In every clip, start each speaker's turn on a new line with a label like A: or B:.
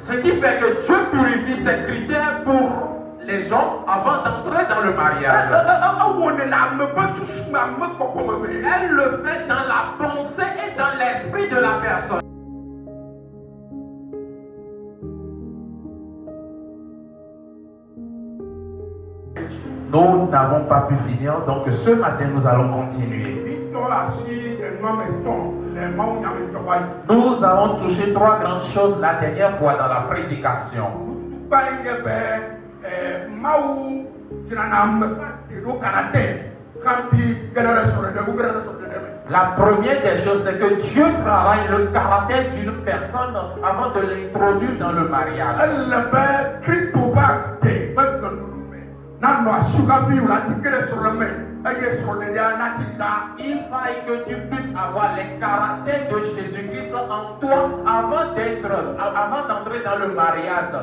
A: Ce qui fait que Dieu purifie ses critères pour les gens avant d'entrer dans le mariage. Elle le fait dans la pensée et dans l'esprit de la personne. Nous n'avons pas pu finir, donc ce matin nous allons continuer. Nous avons touché 3 grandes choses la dernière fois dans la prédication. La première des choses, c'est que Dieu travaille le caractère d'une personne avant de l'introduire dans le mariage. Il faille que tu puisses avoir les caractères de Jésus-Christ en toi avant d'entrer dans le mariage,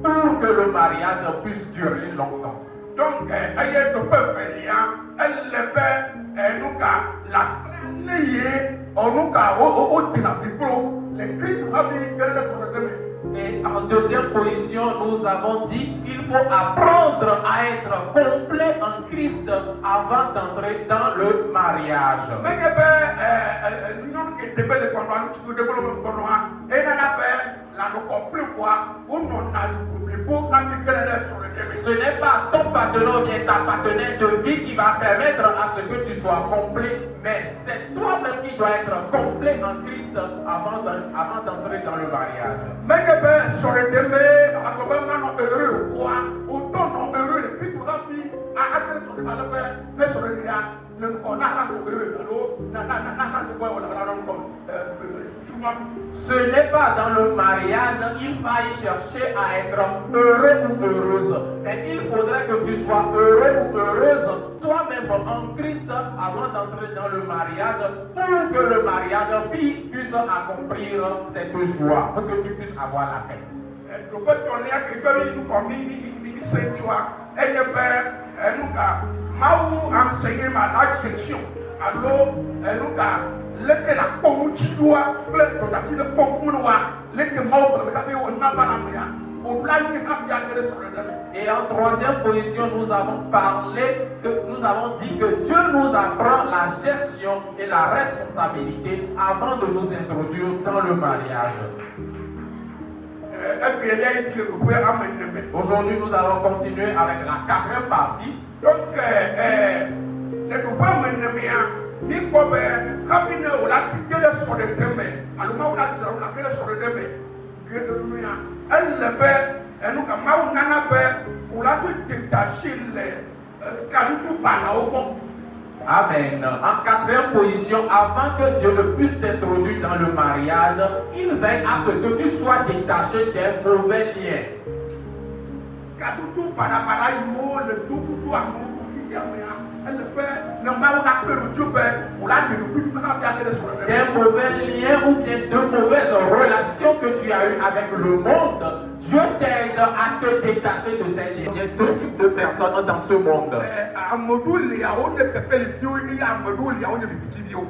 A: pour que le mariage puisse durer longtemps. Donc, et en deuxième position, nous avons dit qu'il faut apprendre à être complet en Christ avant d'entrer dans le mariage. Ce n'est pas ton partenaire ou bien ta partenaire de vie qui va permettre à ce que tu sois complet, mais c'est toi-même qui dois être complet en Christ avant d'entrer dans le mariage. Ce n'est pas dans le mariage qu'il faille chercher à être heureux ou heureuse, mais il faudrait que tu sois heureux ou heureuse toi-même en Christ avant d'entrer dans le mariage, pour que le mariage puisse accomplir cette joie, pour que tu puisses avoir la paix. Et en troisième position, nous avons dit que Dieu nous apprend la gestion et la responsabilité avant de nous introduire dans le mariage. Aujourd'hui, nous allons continuer avec la 4e partie. Donc, Amen. En 4e position, avant que Dieu ne puisse t'introduire dans le mariage, il veille à ce que tu sois détaché des mauvais liens. Des mauvais liens ou bien de mauvaises relations que tu as eues avec le monde, Dieu t'aide à te détacher de ces liens. Il y a 2 types de personnes dans ce monde.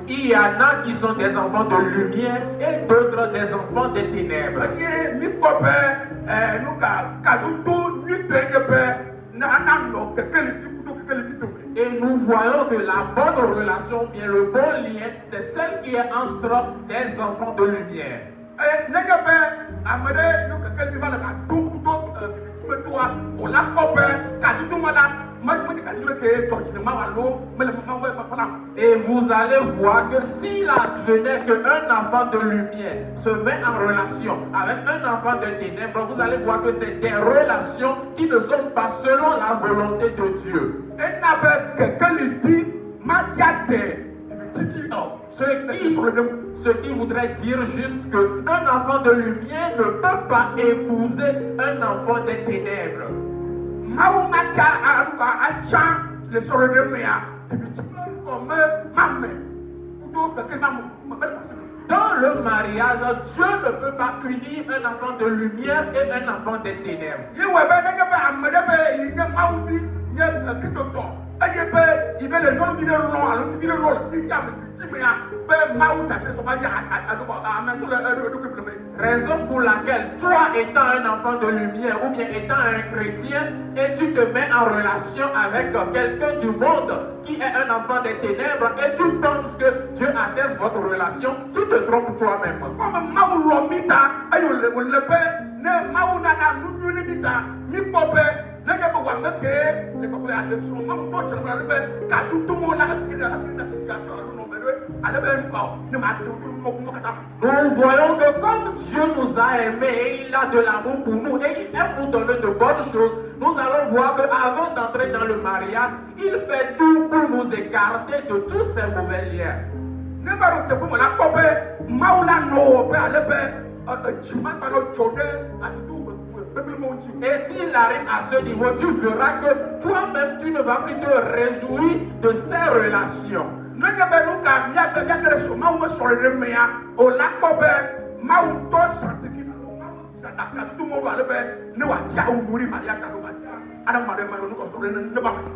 A: Il y en a qui sont des enfants de lumière et d'autres des enfants des ténèbres. Et nous voyons que la bonne relation, bien le bon lien, c'est celle qui est entre des enfants de lumière. Et vous allez voir que s'il advenait qu'un enfant de lumière se met en relation avec un enfant de ténèbres, vous allez voir que c'est des relations qui ne sont pas selon la volonté de Dieu. Ce qui voudrait dire juste qu'un enfant de lumière ne peut pas épouser un enfant des ténèbres. Dans le mariage, Dieu ne peut pas unir un enfant de lumière et un enfant des ténèbres. Raison pour laquelle toi étant un enfant de lumière ou bien étant un chrétien et tu te mets en relation avec quelqu'un du monde qui est un enfant des ténèbres et tu penses que Dieu atteste votre relation, tu te trompes toi-même. Nous voyons que comme Dieu nous a aimés et il a de l'amour pour nous et il aime nous donner de bonnes choses, nous allons voir qu'avant d'entrer dans le mariage, il fait tout pour nous écarter de tous ces mauvais liens. Et s'il arrive à ce niveau, tu verras que toi-même tu ne vas plus te réjouir de ces relations.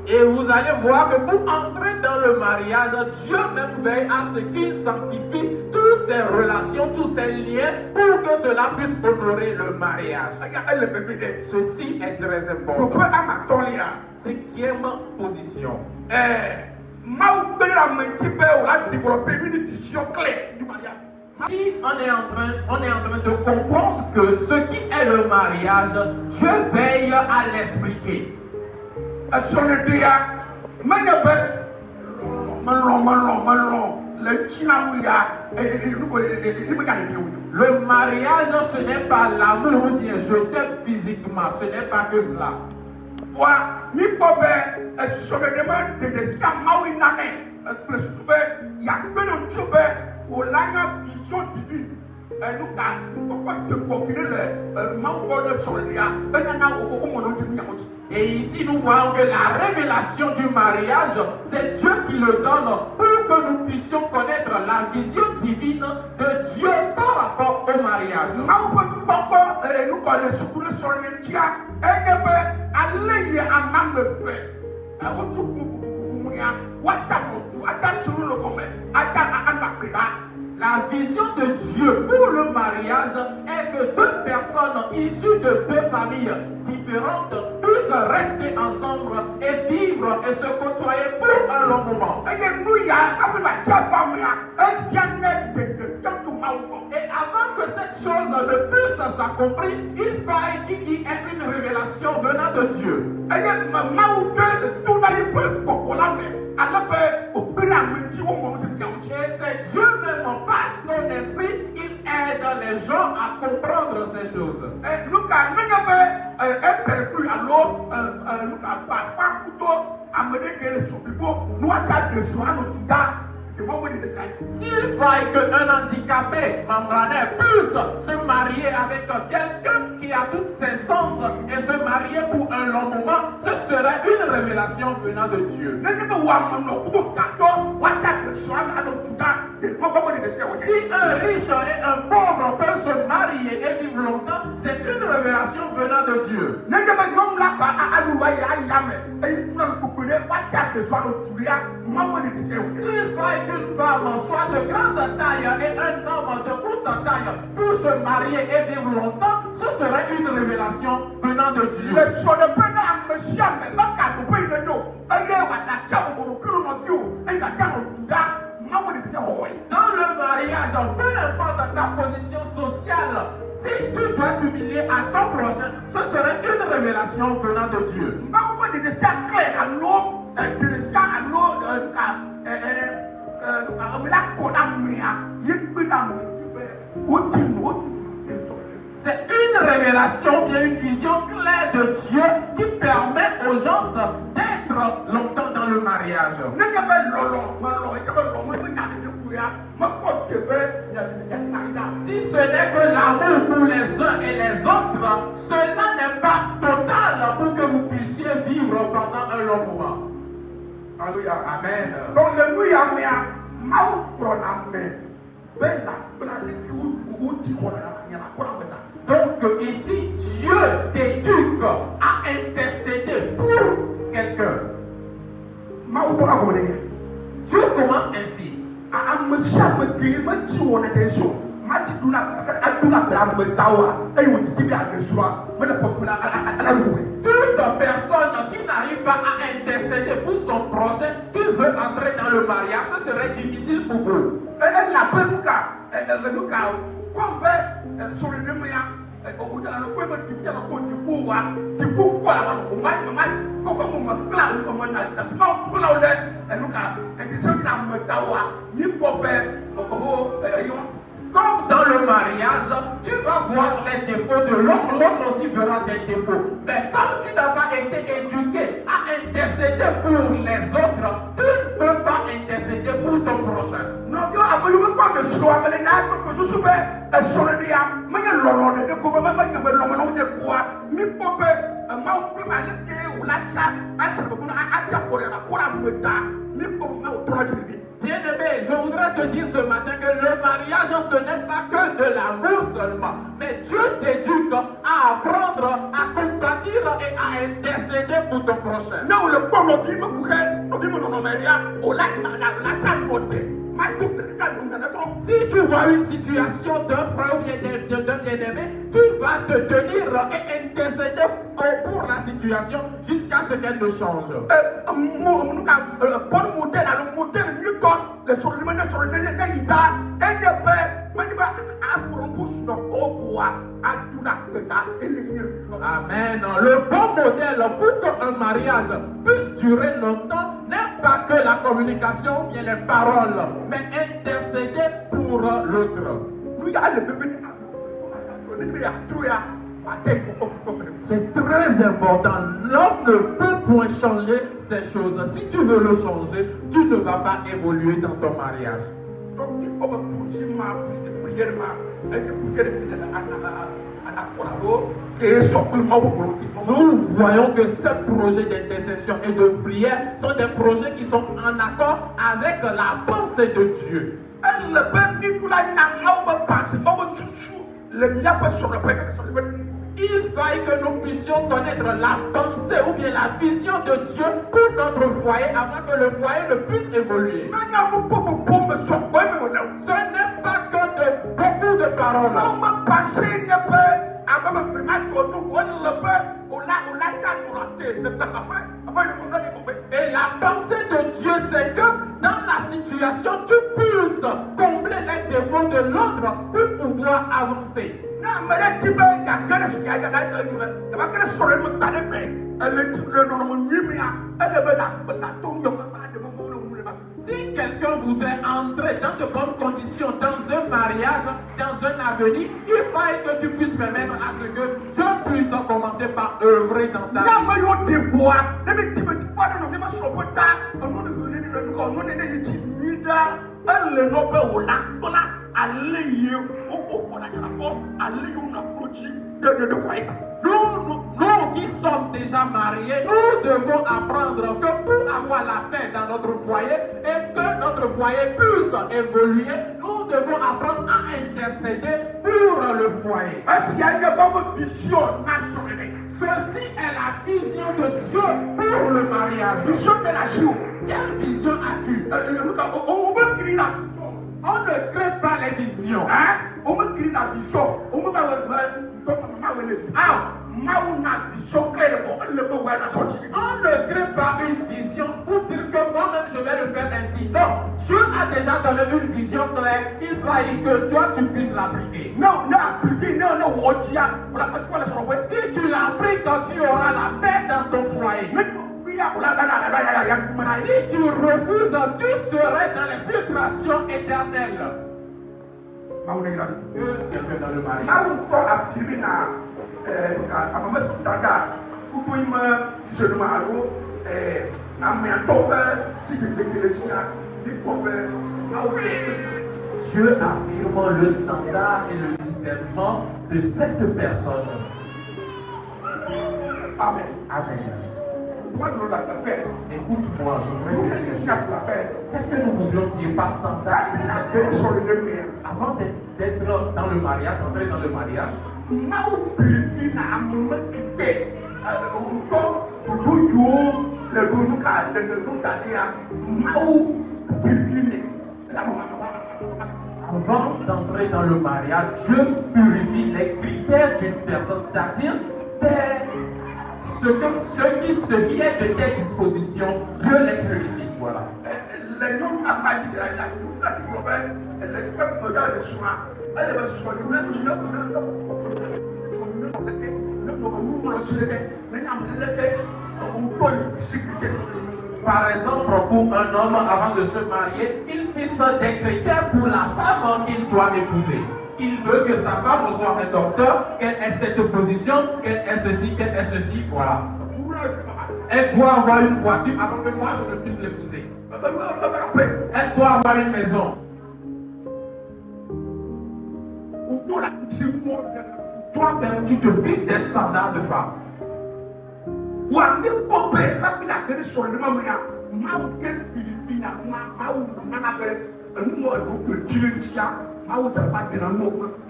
A: Et vous allez voir que pour entrer dans le mariage, Dieu même veille à ce qu'il sanctifie toutes ces relations, tous ces liens, pour que cela puisse honorer le mariage. Ceci est très important. Cinquième position. Si on est en train de comprendre que ce qui est le mariage, Dieu veille à l'expliquer. Le mariage, ce n'est pas l'amour ou bien je t'aime physiquement, ce n'est pas que cela. Et ici nous voyons que la révélation du mariage, c'est Dieu qui le donne pour que nous puissions connaître la vision divine de Dieu par rapport au mariage. La vision de Dieu pour le mariage est que deux personnes issues de deux familles différentes puissent rester ensemble et vivre et se côtoyer pour un long moment. Et avant que cette chose ne puisse s'accomplir, il faille qu'il y ait une révélation venant de Dieu. Et c'est Dieu même, par son esprit, il aide les gens à comprendre ces choses. S'il faille qu'un handicapé membranaire puisse se marier avec quelqu'un qui a toutes ses sens et se marier pour un long moment, ce serait une révélation venant de Dieu. Si un riche et un pauvre peuvent se marier et vivre longtemps, c'est une révélation venant de Dieu. S'il faille qu'une femme soit de grande taille et un homme de courte taille pour se marier et vivre longtemps, ce serait une révélation venant de Dieu. Dans le mariage, peu importe ta position sociale, si tu dois t'humilier à ton prochain, ce serait une révélation venant de Dieu. C'est une révélation, bien une vision claire de Dieu qui permet aux gens d'être longtemps dans le mariage. Si ce n'est que l'amour pour les uns et les autres, cela n'est pas total pour que vous puissiez vivre pendant un long moment. Alléluia, amen. Donc ici, Dieu t'éduque à intercéder pour quelqu'un. Dieu commence ainsi. Toute personne qui n'arrive pas à intercéder pour son prochain, qui veut entrer dans le mariage, ce serait difficile pour vous. Comme dans le mariage, tu vas voir les défauts de l'autre, l'autre aussi verra des défauts. Mais comme tu n'as pas été éduqué à intercéder pour les autres, tu ne peux pas intercéder pour ton prochain. Bien-aimé, je voudrais te dire ce matin que le mariage, ce n'est pas que de l'amour seulement, mais Dieu t'éduque à apprendre, à compatir et à intercéder pour ton prochain. Si tu vois une situation d'un frère ou bien d'un bien-aimé, tu vas te tenir et intercéder pour la situation jusqu'à ce qu'elle ne change. Amen. Le bon modèle pour qu'un mariage puisse durer longtemps n'est pas que la communication ou bien les paroles, mais intercéder pour l'autre. C'est très important. L'homme ne peut point changer ces choses. Si tu veux le changer, tu ne vas pas évoluer dans ton mariage. Nous voyons que ces projets d'intercession et de prière sont des projets qui sont en accord avec la pensée de Dieu. Il faille que nous puissions connaître la pensée ou bien la vision de Dieu pour notre foyer avant que le foyer ne puisse évoluer. Ce n'est pas que de beaucoup de paroles. Et la pensée de Dieu, c'est que dans la situation, tu puisses combler les défauts de l'autre pour pouvoir avancer. Si quelqu'un voudrait entrer dans de bonnes conditions dans un mariage, dans un avenir, il faille que tu puisses permettre à ce que Dieu puisse commencer par œuvrer dans ta vie. Nous qui sommes déjà mariés, nous devons apprendre que pour avoir la paix dans notre foyer et que notre foyer puisse évoluer, nous devons apprendre à intercéder pour le foyer. Ceci est la vision de Dieu pour le mariage. Quelle vision as-tu? On ne crée pas les visions. On ne crée pas une vision pour dire que moi-même je vais le faire ainsi. Non, Dieu a déjà donné une vision claire. Il faille que toi tu puisses l'appliquer. Si tu l'appliques, tu auras la paix dans ton foyer. Si tu refuses, tu serais dans les frustrations éternelles. Quelqu'un dans le mariage. Dieu affirme le standard et le discernement de cette personne. Amen. Amen. Écoute-moi, je veux dire quelque chose. Qu'est-ce que nous voudrions dire par standard? Avant d'être dans le mariage, d'entrer dans le mariage, avant d'entrer dans le mariage, Dieu purifie les critères d'une personne, c'est-à-dire ce qui est de tes dispositions, Dieu les purifie. Voilà. Par exemple, pour un homme avant de se marier, il fixe des critères pour la femme qu'il doit épouser. Il veut que sa femme soit un docteur, qu'elle ait cette position, qu'elle ait ceci, qu'elle ait ceci, voilà. Elle doit avoir une voiture avant que moi je ne puisse l'épouser. Elle doit avoir une maison. Toi-même, tu te fixes des standards de femme.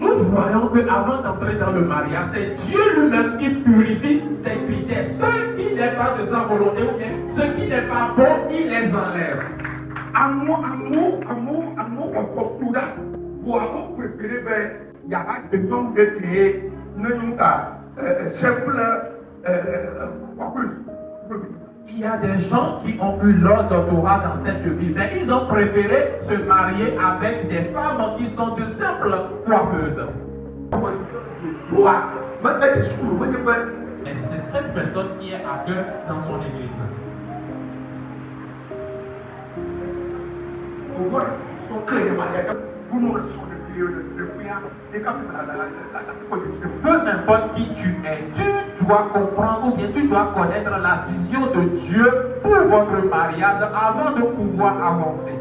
A: Nous voyons qu'avant d'entrer dans le mariage, c'est Dieu lui-même qui purifie ses critères. Ce qui n'est pas de sa volonté ou bien ce qui n'est pas bon, il les enlève. Il y a des gens qui ont eu leur doctorat dans cette vie, mais ils ont préféré se marier avec des femmes qui sont de simples coiffeuses. Et c'est cette personne qui est à cœur dans son église. Peu importe qui tu es, tu dois comprendre ou bien tu dois connaître la vision de Dieu pour votre mariage avant de pouvoir avancer.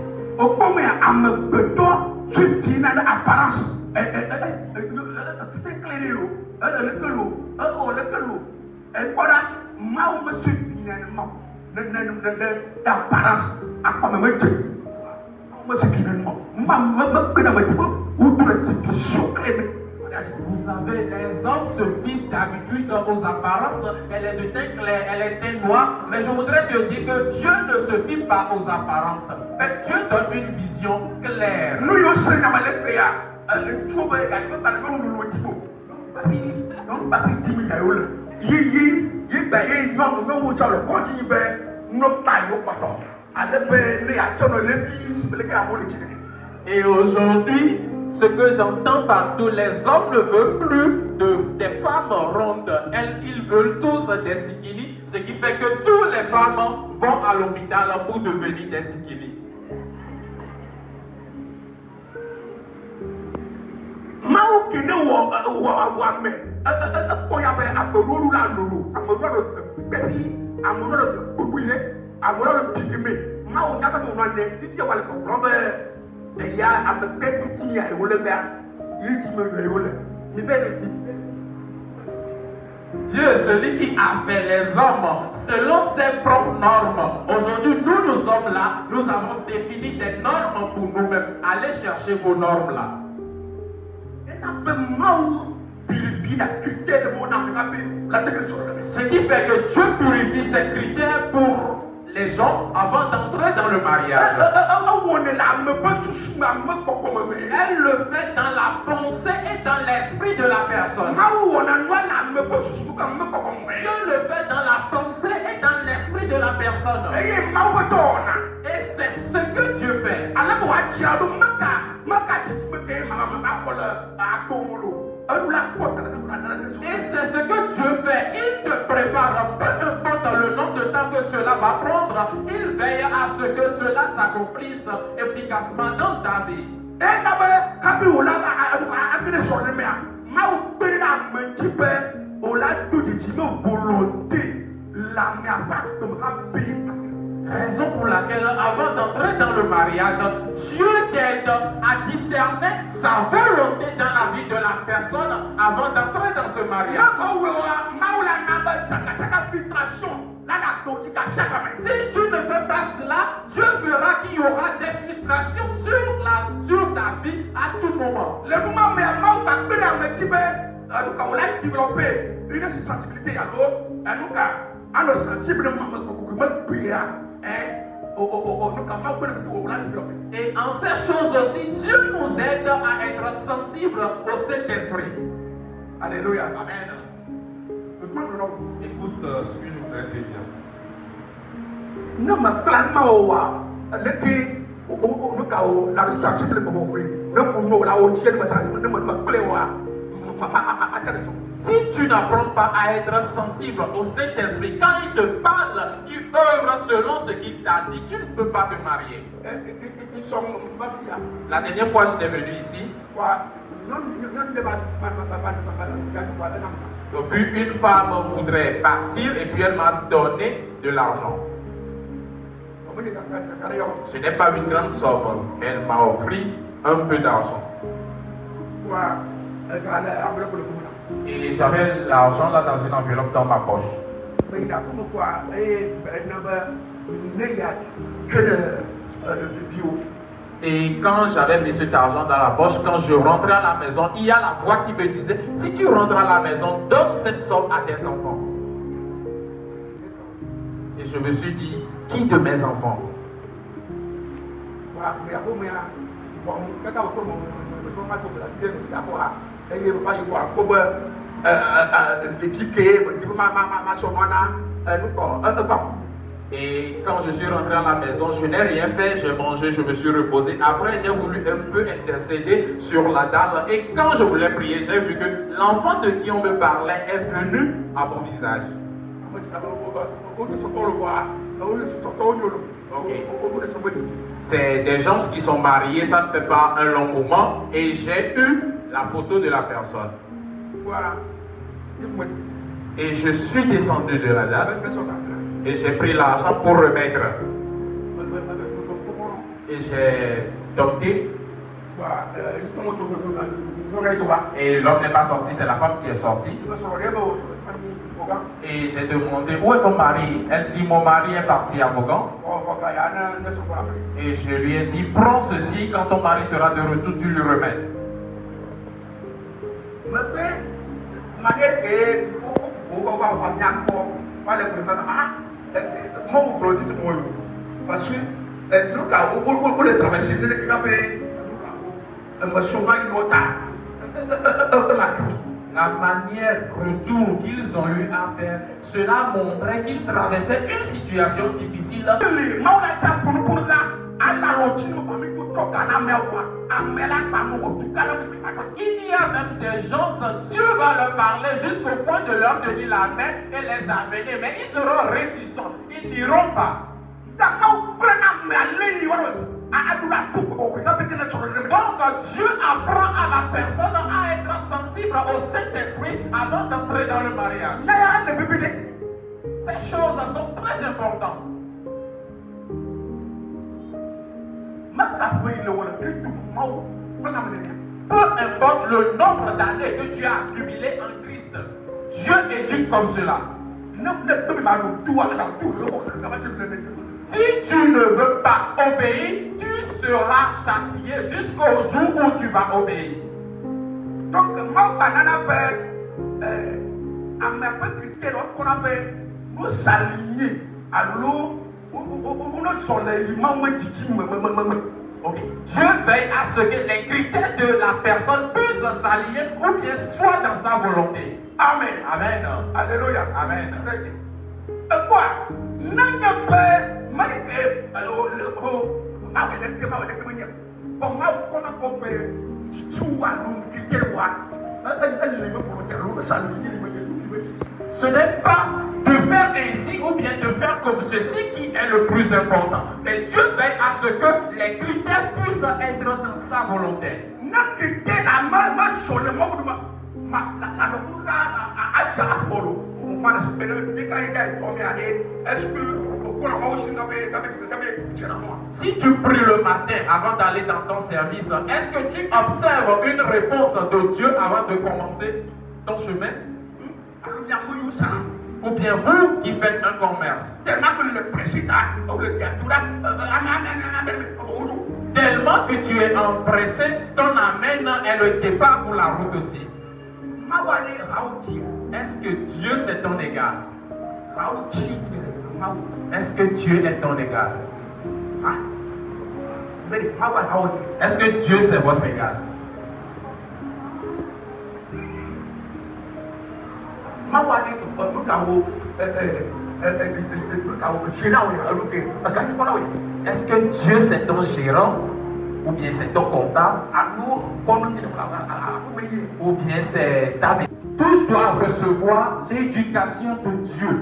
A: Vous savez, les hommes se fient d'habitude aux apparences. Elle est de teint clair, elle est de teint noir. Mais je voudrais te dire que Dieu ne se fie pas aux apparences. Mais Dieu donne une vision claire. Et aujourd'hui, ce que j'entends partout, les hommes ne veulent plus des femmes rondes. Ils veulent tous des sikini, ce qui fait que toutes les femmes vont à l'hôpital pour devenir des sikini. Dieu, celui qui a fait les hommes selon ses propres normes. Aujourd'hui, nous sommes là, nous avons défini des normes pour nous-mêmes. Allez chercher vos normes là. Ce qui fait que Dieu purifie ses critères pour les gens avant d'entrer dans le mariage. Elle le fait dans la pensée et dans l'esprit de la personne. Dieu le fait dans la pensée et dans l'esprit de la personne. Et c'est ce que Dieu fait. Et c'est ce que Dieu fait. Il te prépare, peu importe le nombre de temps que cela va prendre, il veille à ce que cela s'accomplisse efficacement dans ta vie. Raison pour laquelle, avant d'entrer dans le mariage, Dieu t'aide à discerner sa volonté dans la vie de la personne avant d'entrer dans ce mariage. Si tu ne fais pas cela, Dieu fera qu'il y aura des frustrations sur ta vie à tout moment.
B: Le moment où on a développé une sensibilité à l'eau,
A: et en ces choses aussi, Dieu nous aide à être sensibles au Saint-Esprit.
B: Alléluia.
A: Amen.
C: Écoute ce que je voudrais te dire.
A: Si tu n'apprends pas à être sensible au Saint-Esprit, quand il te parle, tu œuvres selon ce qu'il t'a dit, tu ne peux pas te marier. La dernière fois j'étais venu ici, puis une femme voudrait partir et puis elle m'a donné de l'argent. Ce n'est pas une grande somme, elle m'a offert un peu d'argent. Et j'avais l'argent là dans une enveloppe dans ma poche. Et quand j'avais mis cet argent dans la poche, quand je rentrais à la maison, il y a la voix qui me disait, si tu rentres à la maison, donne cette somme à tes enfants. Et je me suis dit, qui de mes enfants? Et quand je suis rentré à la maison, je n'ai rien fait, j'ai mangé, je me suis reposé. Après, j'ai voulu un peu intercéder sur la dalle. Et quand je voulais prier, j'ai vu que l'enfant de qui on me parlait est venu à mon visage. Okay. C'est des gens qui sont mariés, ça ne fait pas un long moment. Et j'ai eu la photo de la personne. Et je suis descendu de la dalle. Et j'ai pris l'argent pour remettre. Et j'ai toqué. Et l'homme n'est pas sorti, c'est la femme qui est sortie. Et j'ai demandé, où est ton mari? Elle dit, mon mari est parti à Mogan. Et je lui ai dit, prends ceci, quand ton mari sera de retour, tu lui remets.
B: Parce que nous les traverser,
A: La manière retour qu'ils ont eu à faire, cela montrait qu'ils traversaient une situation difficile. Il y a même des gens, Dieu va leur parler jusqu'au point de leur tenir la main et les amener, mais ils seront réticents, ils n'iront pas. Donc Dieu apprend à la personne à être sensible au Saint-Esprit avant d'entrer dans le mariage. Ces choses sont très importantes. Peu importe le nombre d'années que tu as accumulé en Christ, Dieu éduque comme cela. Si tu ne veux pas obéir, tu seras châtié jusqu'au jour où tu vas obéir.
B: Donc, nous s'aligner à l'eau,
A: Okay. Dieu veille à ce que les critères de la personne puissent s'aligner ou bien soit dans sa volonté.
B: Amen.
A: Amen.
B: Alléluia.
A: Amen.
B: Quoi?
A: Ce n'est pas de faire ainsi ou bien de faire comme ceci qui est le plus important. Mais Dieu veille à ce que les critères puissent être dans sa volonté. Si tu pries le matin avant d'aller dans ton service, est-ce que tu observes une réponse de Dieu avant de commencer ton chemin? Ou bien vous qui faites un commerce.
B: Tellement que le président,
A: Tellement que tu es empressé, ton amène est le départ pour la route aussi. Est-ce que Dieu c'est ton égal? Est-ce que Dieu est ton égal? Est-ce que Dieu c'est votre égal? Est-ce que Dieu c'est ton gérant? Ou bien c'est ton comptable? Ou bien c'est ta vie? Tu dois recevoir l'éducation de Dieu.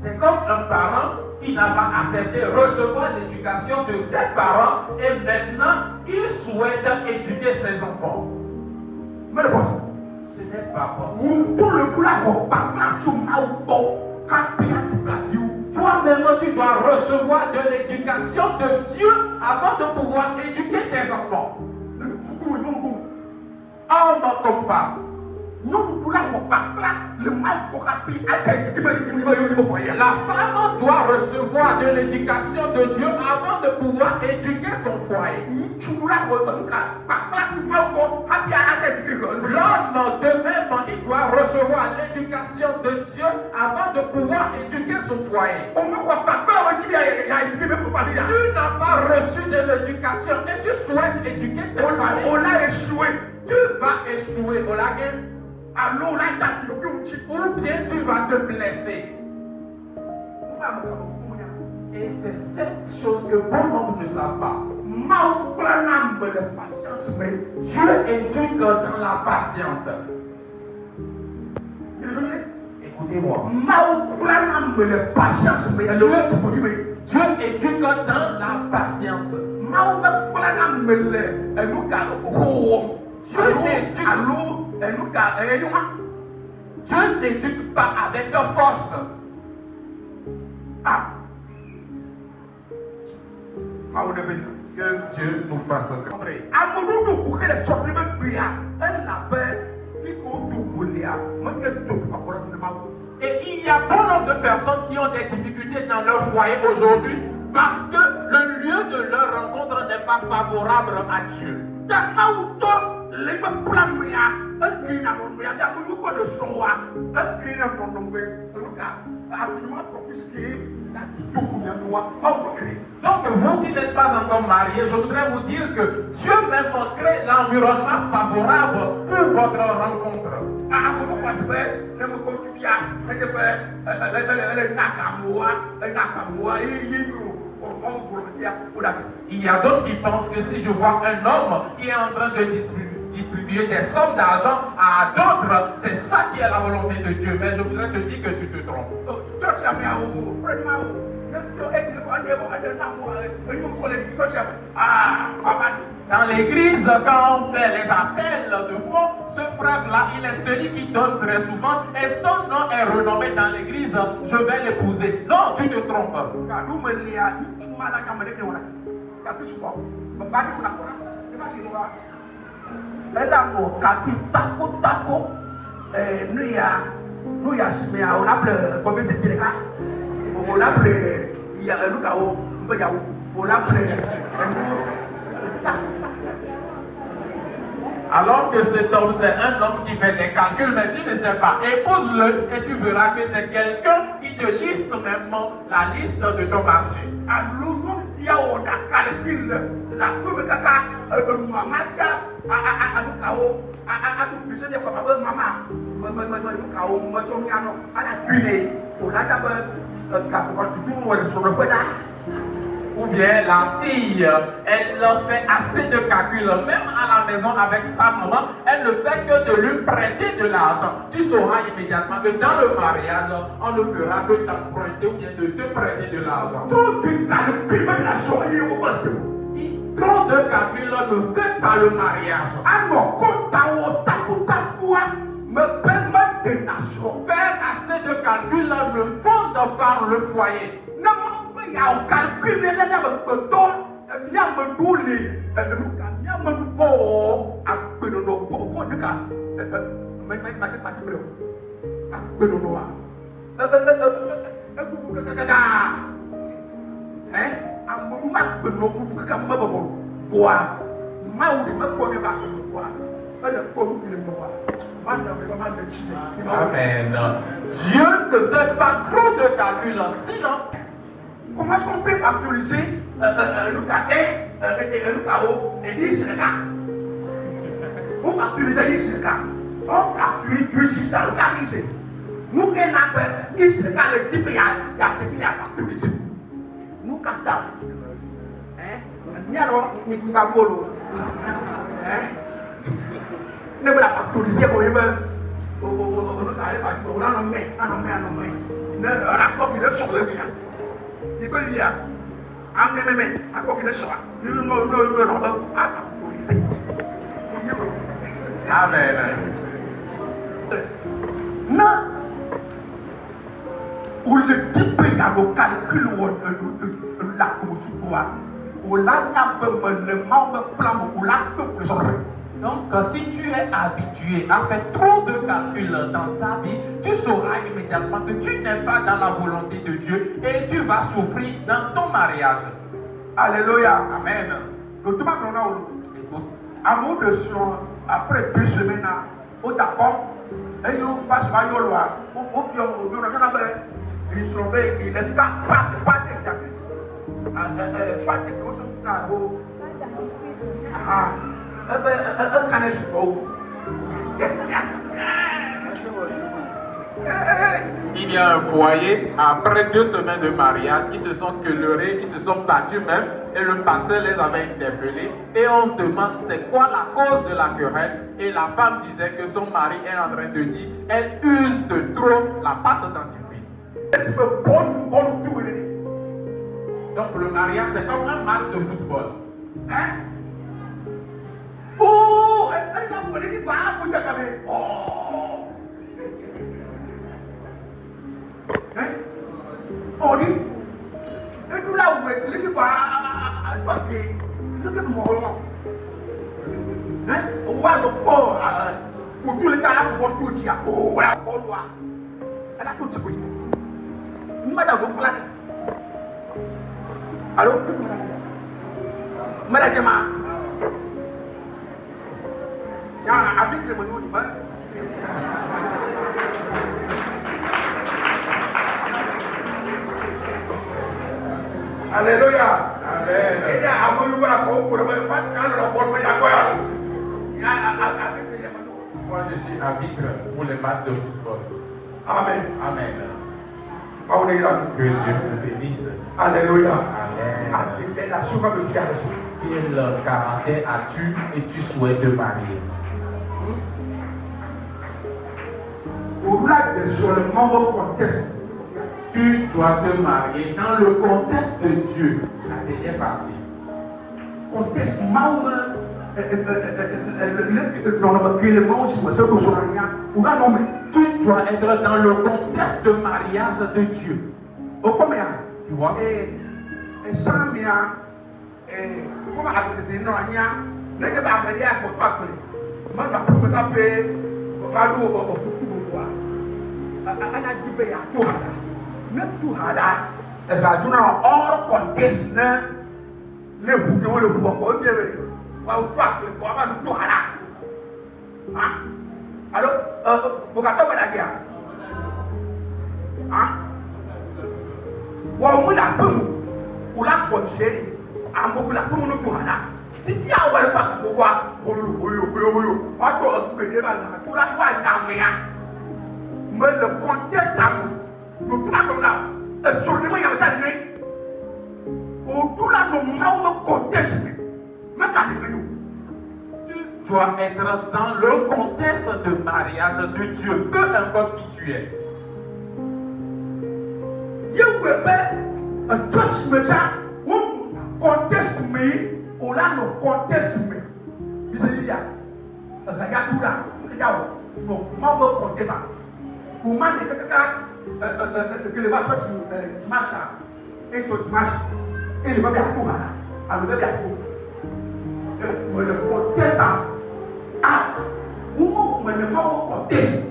A: C'est comme un parent qui n'a pas accepté de recevoir l'éducation de ses parents et maintenant il souhaite éduquer ses enfants.
B: Mais le boss,
A: Ce n'est pas possible. Toi-même, tu dois recevoir de l'éducation de Dieu avant de pouvoir éduquer tes enfants. Homme comme femme. La femme doit recevoir de l'éducation de Dieu avant de pouvoir éduquer son foyer. L'homme de même, il doit recevoir l'éducation de Dieu avant de pouvoir éduquer son foyer. Tu n'as pas reçu de l'éducation et tu souhaites éduquer tes familles. Tu vas échouer au laguer. Ou bien tu vas te blesser. Et c'est cette chose que bon nombre ne savent pas. Dieu éduque dans la patience. Écoutez-moi. Dieu éduque dans la patience. Dieu n'éduque pas avec force. Que Dieu nous fasse comprendre. Et il y a bon nombre de personnes qui ont des difficultés dans leur foyer aujourd'hui parce que le lieu de leur rencontre n'est pas favorable à Dieu. Donc vous qui n'êtes pas encore mariés, je voudrais vous dire que Dieu même crée l'environnement favorable pour votre rencontre. Il y a d'autres qui pensent que si je vois un homme qui est en train de distribuer des sommes d'argent à d'autres, c'est ça qui est la volonté de Dieu. Mais je voudrais te dire que tu te trompes. Dans l'église, quand on fait les appels de fonds, ce frère-là, il est celui qui donne très souvent et son nom est renommé dans l'église. Je vais l'épouser. Non, tu te trompes. Alors que cet homme, c'est un homme qui fait des calculs, mais tu ne sais pas. Épouse-le et tu verras que c'est quelqu'un qui te liste même la liste de ton marché. Ou bien la fille, elle fait assez de calculs, même à la maison avec sa maman, elle ne fait que de lui prêter de l'argent. Tu sauras immédiatement que dans le mariage, on ne fera que t'emprunter ou bien de te prêter de l'argent. Trop de calculs ne fait pas le mariage. Faire assez de calculs ne fonde par le foyer. Amen. Dieu ne fait pas trop de calculs. Sinon,
B: comment est-ce qu'on peut factoriser le cas 1 et le cas O et 10 sur le cas? Vous factorisez 10 sur le cas. On factorise 2 sur ça, le cas ici. Nous, qui avons 10 sur le cas, le type, il y a ce qu'il y a factorisé. Nous, quand on nous avons ne veut la factoriser comme il veut. On a nommé. Un accord qui ne sort de rien. Il peut dire, accord qui ne sort.
A: Amen.
B: Non. Ou le type de calcul ou la consultoire. Ou la plan ou la
A: Donc, si tu es habitué à faire trop de calculs dans ta vie, tu sauras immédiatement que tu n'es pas dans la volonté de Dieu et tu vas souffrir dans ton mariage.
B: Alléluia.
A: Amen.
B: Écoute,
A: Écoute,
B: après 2 semaines, au d'accord, et vous passez par le loi, ils sont veillés, il est pas
A: il y a un foyer, après 2 semaines de mariage, ils se sont queulés, ils se sont battus même, et le pasteur les avait interpellés, et on demande c'est quoi la cause de la querelle, et la femme disait que son mari est en train de dire, elle use de trop la pâte dentifrice. Donc le mariage c'est comme un match de football.
B: Hein? Oh, elle a volé des barres pour t'accaber. Oh! Hein? On dit, et tout là où elle est, à papier, c'est que mort. Hein? On voit le corps, pour tous les cas là, pour tout dire, oh, voilà, on voit. Elle a tout ce que je madame, vous parlez. Allô? Madame Gemma. Il y a un habit de mon nom. Alléluia.
A: Amen.
B: Il y a un peu de temps pour le faire.
A: Moi je suis arbitre pour les matchs de football.
B: Amen.
A: Amen.
B: Que
A: Dieu vous bénisse.
B: Alléluia.
A: Amen.
B: Quel
A: Quel caractère as-tu et tu souhaites te marier?
B: au-delà des seulement au contexte.
A: Tu dois te marier dans le contexte de Dieu. La dernière partie.
B: Contexte mal,
A: tu dois être dans le contexte de mariage de Dieu. Tu vois?
B: Hors contexte, ne vous le pouvoir bien. Alors, vous avez la guerre. Ou la pomme, ou la continuer, à mon la pomme nous pour là. Si tu as ouvert le pas pour voir, mais le contexte d'amour, nous parlons là, absolument, il y a ça. Au-delà de mon contexte, mais quand
A: tu dois être dans le contexte de mariage de Dieu, peu importe qui tu es.
B: You will be a judgment who contest me, or not no contest me. You see, yeah, a Gayakura, no, Mama contest. Woman, the Gileva Church, Masha, it's what Masha, it's what I avec des gâteaux. Mais le contexte, où on ne pas au contexte.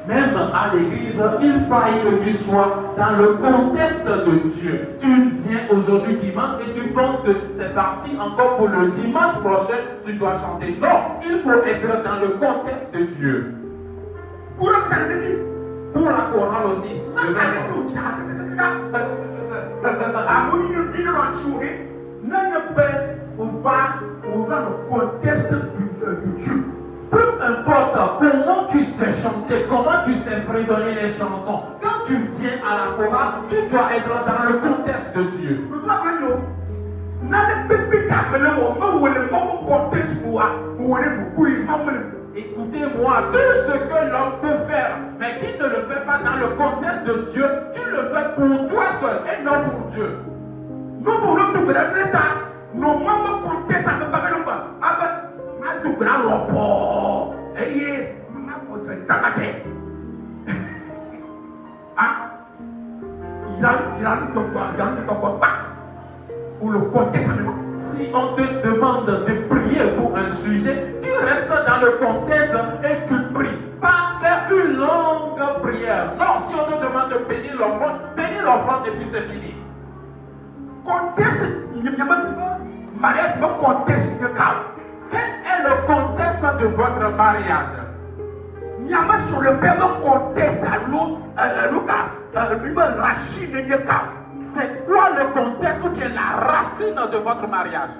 A: Même à l'église, il faille que tu sois dans le contexte de Dieu. Tu viens aujourd'hui dimanche et tu penses que c'est parti encore pour le dimanche prochain, tu dois chanter. Non, il faut être dans le contexte de Dieu.
B: Pour
A: la chorale aussi. Peu importe comment tu sais chanter, comment tu sais fredonner les chansons, quand tu viens à la chorale, tu dois être dans le contexte de Dieu. Écoutez-moi, tout ce que l'homme peut faire, mais qui ne le fait pas dans le contexte de Dieu, tu le fais pour toi seul et non pour Dieu. Si on te demande de prier pour un sujet, tu restes dans le contexte et tu pries. Pas faire une longue prière. Non, si on te demande de bénir l'offrande et puis c'est fini. Quel est le contexte de votre mariage? C'est quoi le contexte ou bien la racine de votre mariage?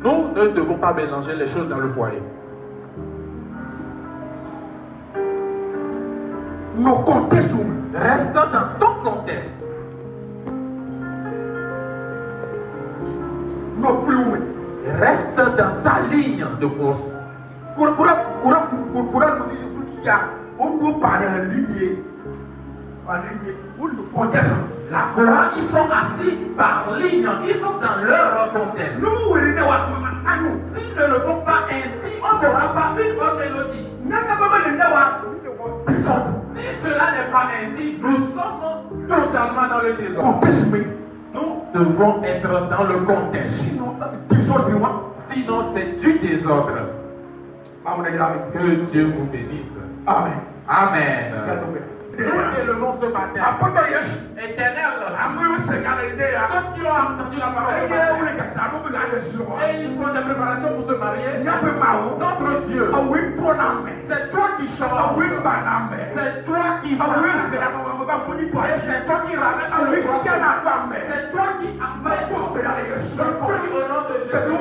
A: Nous ne devons pas mélanger les choses dans le foyer.
B: Nos contextes,
A: reste dans ton contexte.
B: Nos flux,
A: reste dans ta ligne de course. La chorale, ils sont assis par ligne, ils sont dans leur contexte. S'ils ne le font pas ainsi, on n'aura pas une bonne mélodie. Si cela n'est pas ainsi, nous sommes totalement dans le désordre. Nous devons être dans le contexte. Sinon, c'est du désordre. Que Dieu vous bénisse.
B: Amen.
A: Amen. Nous élevons ce matin. Éternel, ceux qui ont entendu la parole de Dieu, et ils font des préparations pour se marier. Notre Dieu, c'est toi qui chantes, c'est toi qui et c'est toi qui ramènes sur le croissant. C'est toi qui acceptes. Je prie au nom de Jésus.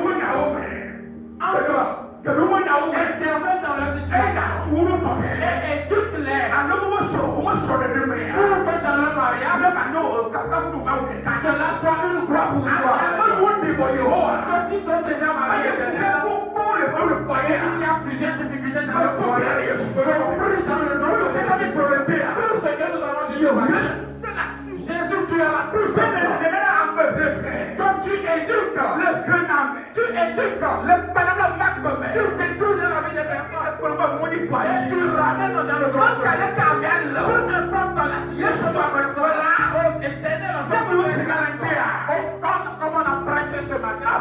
A: Encore. Interviens dans la situation et éduque-les pour que dans le mariage, cela soit une gloire pour toi. Ceux qui sont déjà mariés, il y a plusieurs difficultés dans le foyer. Je prie dans le nom de Jésus. Tout ce que nous avons dit ce matin, Jésus, tu es la puissance. Donc tu éduques, tu détruis la vie des personnes et tu ramènes dans le grand chemin. Peu importe la situation de la personne, oh éternel, comme on a prêché ce matin,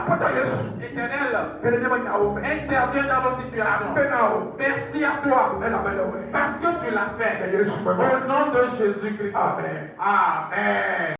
A: éternel, interviens dans nos situations. Merci à toi parce que tu l'as fait. Au nom de Jésus-Christ. Amen. Amen.